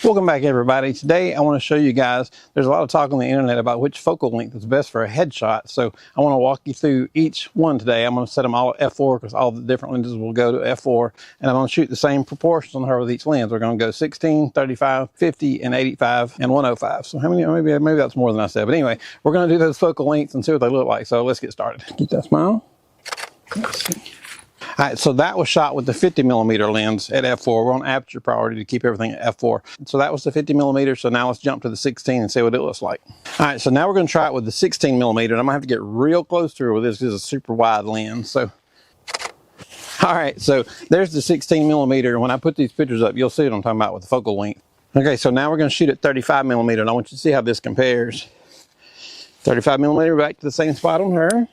Welcome back, everybody. Today I want to show you guys, there's a lot of talk on the internet about which focal length is best for a headshot. So I want to walk you through each one today. I'm going to set them all at f4 because all the different lenses will go to f4. And I'm going to shoot the same proportions on her with each lens. We're going to go 16, 35, 50, and 85, and 105. So how many, maybe that's more than I said. But anyway, we're going to do those focal lengths and see what they look like. So let's get started. Get that smile. Let's see. All right, so that was shot with the 50mm lens at f4. We're on aperture priority to keep everything at f4. So that was the 50mm. So now let's jump to the 16 and see what it looks like. All right, so now we're going to try it with the 16mm, and I'm going to have to get real close to her with this because it's a super wide lens. So, all right, so there's the 16mm. When I put these pictures up, you'll see what I'm talking about with the focal length. Okay, so now we're going to shoot at 35mm, and I want you to see how this compares. 35mm, back to the same spot on her.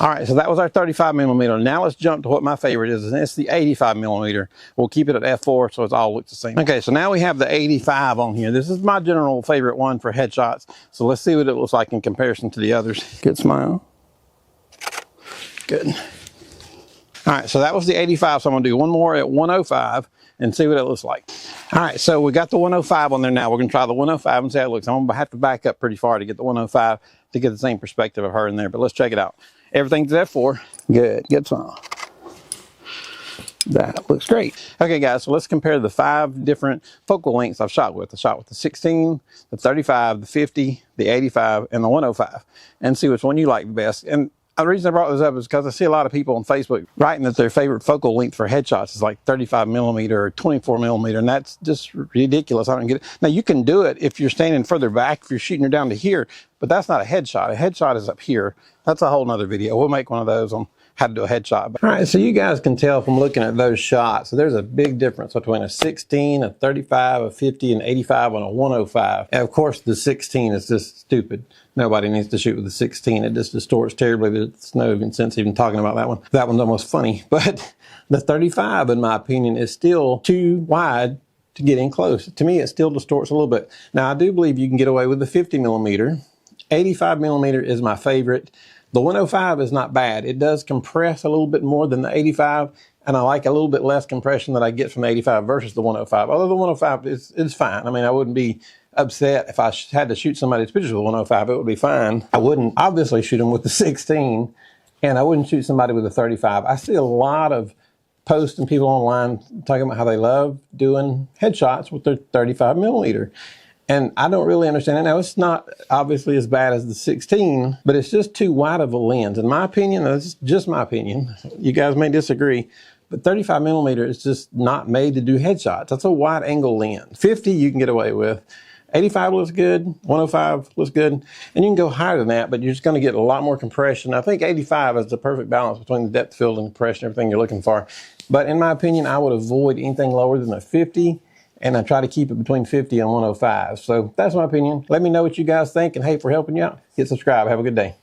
All right, so that was our 35mm. Now let's jump to what my favorite is, and it's the 85mm. We'll keep it at f4 so it all looks the same. Okay, so now we have the 85 on here. This is my general favorite one for headshots. So let's see what it looks like in comparison to the others. Good smile. Good. All right, so that was the 85. So I'm gonna do one more at 105 and see what it looks like. All right, so we got the 105 on there now. We're gonna try the 105 and see how it looks. I'm gonna have to back up pretty far to get the 105 to get the same perspective of her in there, but let's check it out. Everything's f4. Good smile. That looks great. Okay, guys, so let's compare the 5 different focal lengths I've shot with. I shot with the 16, the 35, the 50, the 85, and the 105, and see which one you like the best. And the reason I brought this up is because I see a lot of people on Facebook writing that their favorite focal length for headshots is like 35mm or 24mm, and that's just ridiculous. I don't get it. Now, you can do it if you're standing further back, if you're shooting her down to here, but that's not a headshot. A headshot is up here. That's a whole nother video. We'll make one of those on how to do a headshot. All right, so you guys can tell from looking at those shots, so there's a big difference between a 16, a 35, a 50, and 85, and a 105. And of course, the 16 is just stupid. Nobody needs to shoot with the 16. It just distorts terribly. There's no even sense even talking about that one. That one's almost funny. But the 35, in my opinion, is still too wide to get in close. To me, it still distorts a little bit. Now, I do believe you can get away with the 50mm. 85mm is my favorite. The 105 is not bad. It does compress a little bit more than the 85, and I like a little bit less compression that I get from the 85 versus the 105. Although the 105 is fine. I mean, I wouldn't be upset if I had to shoot somebody's pictures with 105. It would be fine. I wouldn't obviously shoot them with the 16, and I wouldn't shoot somebody with a 35. I see a lot of posts and people online talking about how they love doing headshots with their 35mm. And I don't really understand it. Now, it's not obviously as bad as the 16, but it's just too wide of a lens. In my opinion, that's just my opinion. You guys may disagree, but 35mm is just not made to do headshots. That's a wide angle lens. 50 you can get away with. 85 looks good, 105 looks good, and you can go higher than that, but you're just gonna get a lot more compression. I think 85 is the perfect balance between the depth of field and compression, everything you're looking for. But in my opinion, I would avoid anything lower than a 50, and I try to keep it between 50 and 105. So that's my opinion. Let me know what you guys think, and hey, for helping you out, hit subscribe. Have a good day.